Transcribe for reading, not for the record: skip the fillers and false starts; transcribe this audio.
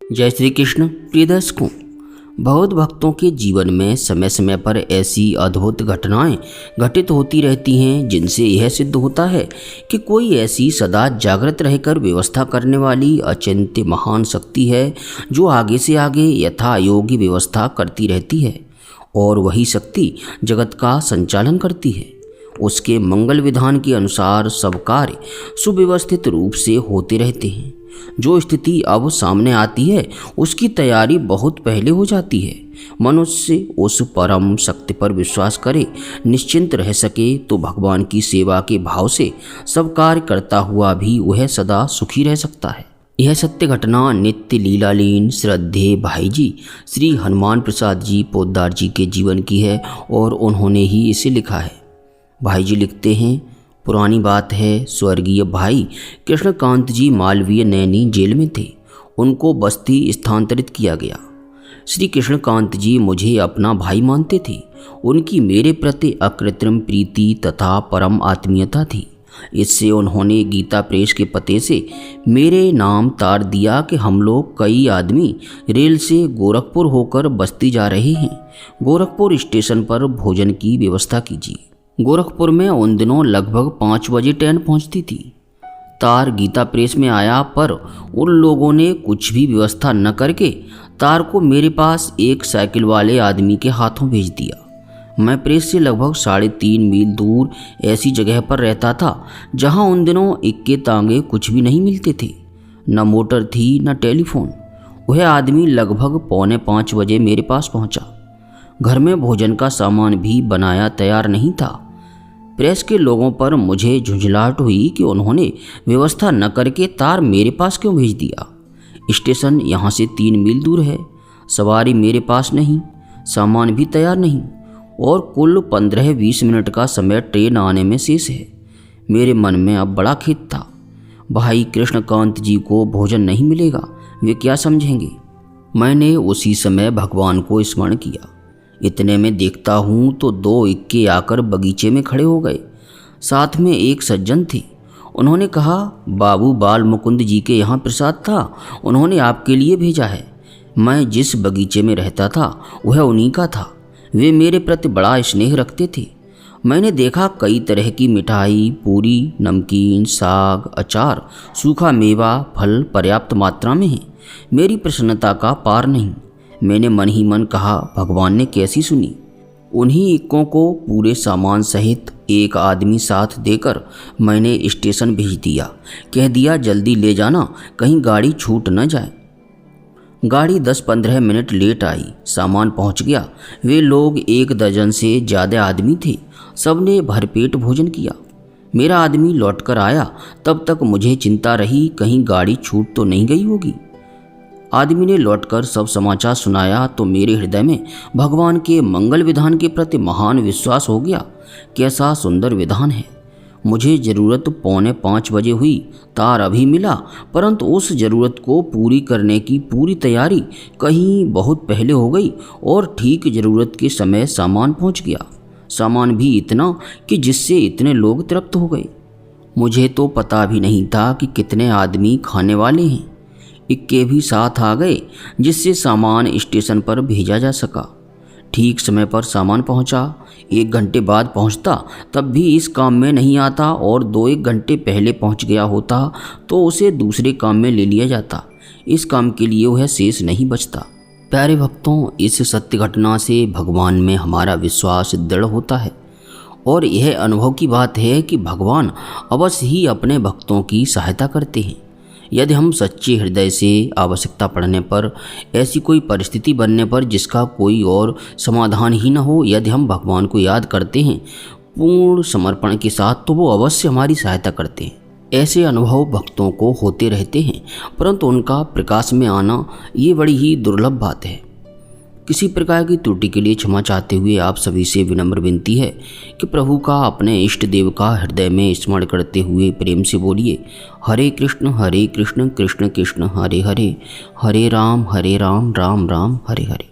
जय श्री कृष्ण। प्रिय दर्शकों, बहुत भक्तों के जीवन में समय समय पर ऐसी अद्भुत घटनाएं घटित होती रहती हैं जिनसे यह सिद्ध होता है कि कोई ऐसी सदा जागृत रहकर व्यवस्था करने वाली अचिंत्य महान शक्ति है जो आगे से आगे यथा योग्य व्यवस्था करती रहती है और वही शक्ति जगत का संचालन करती है। उसके मंगल विधान के अनुसार सब कार्य सुव्यवस्थित रूप से होते रहते हैं। जो स्थिति अब सामने आती है उसकी तैयारी बहुत पहले हो जाती है। मनुष्य उस परम शक्ति पर विश्वास करे, निश्चिंत रह सके तो भगवान की सेवा के भाव से सब कार्य करता हुआ भी वह सदा सुखी रह सकता है। यह सत्य घटना नित्य लीलालीन श्रद्धेय भाई जी श्री हनुमान प्रसाद जी पोद्दार जी के जीवन की है और उन्होंने ही इसे लिखा है। भाई जी लिखते हैं, पुरानी बात है, स्वर्गीय भाई कृष्णकांत जी मालवीय नैनी जेल में थे। उनको बस्ती स्थानांतरित किया गया। श्री कृष्णकांत जी मुझे अपना भाई मानते थे। उनकी मेरे प्रति अकृत्रिम प्रीति तथा परम आत्मीयता थी। इससे उन्होंने गीता प्रेस के पते से मेरे नाम तार दिया कि हम लोग कई आदमी रेल से गोरखपुर होकर बस्ती जा रहे हैं। गोरखपुर स्टेशन पर भोजन की व्यवस्था कीजिए। गोरखपुर में उन दिनों लगभग 5 बजे ट्रेन पहुंचती थी। तार गीता प्रेस में आया पर उन लोगों ने कुछ भी व्यवस्था न करके तार को मेरे पास एक साइकिल वाले आदमी के हाथों भेज दिया। मैं प्रेस से लगभग 3.5 मील दूर ऐसी जगह पर रहता था जहां उन दिनों इक्के तांगे कुछ भी नहीं मिलते थे। न मोटर थी न टेलीफोन। वह आदमी लगभग 4:45 बजे मेरे पास पहुंचा। घर में भोजन का सामान भी बनाया तैयार नहीं था। प्रेस के लोगों पर मुझे झुंझलाहट हुई कि उन्होंने व्यवस्था न करके तार मेरे पास क्यों भेज दिया। स्टेशन यहाँ से 3 मील दूर है। सवारी मेरे पास नहीं, सामान भी तैयार नहीं और कुल 15-20 मिनट का समय ट्रेन आने में शेष है। मेरे मन में अब बड़ा खेद था। भाई कृष्णकांत जी को भोजन नहीं मिलेगा, वे क्या समझेंगे। मैंने उसी समय भगवान को स्मरण किया। इतने में देखता हूँ तो 2 इक्के आकर बगीचे में खड़े हो गए। साथ में एक सज्जन थे। उन्होंने कहा, बाबू बाल मुकुंद जी के यहाँ प्रसाद था, उन्होंने आपके लिए भेजा है। मैं जिस बगीचे में रहता था वह उन्हीं का था। वे मेरे प्रति बड़ा स्नेह रखते थे। मैंने देखा कई तरह की मिठाई, पूरी, नमकीन, साग, अचार, सूखा मेवा, फल पर्याप्त मात्रा में है। मेरी प्रसन्नता का पार नहीं। मैंने मन ही मन कहा, भगवान ने कैसी सुनी। उन्हीं इक्कों को पूरे सामान सहित एक आदमी साथ देकर मैंने स्टेशन भेज दिया। कह दिया, जल्दी ले जाना, कहीं गाड़ी छूट न जाए। गाड़ी 10-15 मिनट लेट आई। सामान पहुंच गया। वे लोग 1 दर्जन से ज़्यादा आदमी थे। सबने भरपेट भोजन किया। मेरा आदमी लौटकर आया। तब तक मुझे चिंता रही कहीं गाड़ी छूट तो नहीं गई होगी। आदमी ने लौटकर सब समाचार सुनाया तो मेरे हृदय में भगवान के मंगल विधान के प्रति महान विश्वास हो गया। कैसा सुंदर विधान है। मुझे ज़रूरत 4:45 बजे हुई, तार अभी मिला, परंतु उस ज़रूरत को पूरी करने की पूरी तैयारी कहीं बहुत पहले हो गई और ठीक ज़रूरत के समय सामान पहुंच गया। सामान भी इतना कि जिससे इतने लोग तृप्त हो गए। मुझे तो पता भी नहीं था कि कितने आदमी खाने वाले हैं। इक्के भी साथ आ गए जिससे सामान स्टेशन पर भेजा जा सका। ठीक समय पर सामान पहुंचा। 1 घंटे बाद पहुंचता तब भी इस काम में नहीं आता और 2-1 घंटे पहले पहुंच गया होता तो उसे दूसरे काम में ले लिया जाता। इस काम के लिए वह शेष नहीं बचता। प्यारे भक्तों, इस सत्य घटना से भगवान में हमारा विश्वास दृढ़ होता है और यह अनुभव की बात है कि भगवान अवश्य ही अपने भक्तों की सहायता करते हैं। यदि हम सच्चे हृदय से आवश्यकता पड़ने पर, ऐसी कोई परिस्थिति बनने पर जिसका कोई और समाधान ही न हो, यदि हम भगवान को याद करते हैं पूर्ण समर्पण के साथ, तो वो अवश्य हमारी सहायता करते हैं। ऐसे अनुभव भक्तों को होते रहते हैं, परंतु उनका प्रकाश में आना ये बड़ी ही दुर्लभ बात है। किसी प्रकार की त्रुटि के लिए क्षमा चाहते हुए आप सभी से विनम्र विनती है कि प्रभु का, अपने इष्ट देव का हृदय में स्मरण करते हुए प्रेम से बोलिए, हरे कृष्ण कृष्ण कृष्ण हरे हरे, हरे राम राम राम हरे हरे।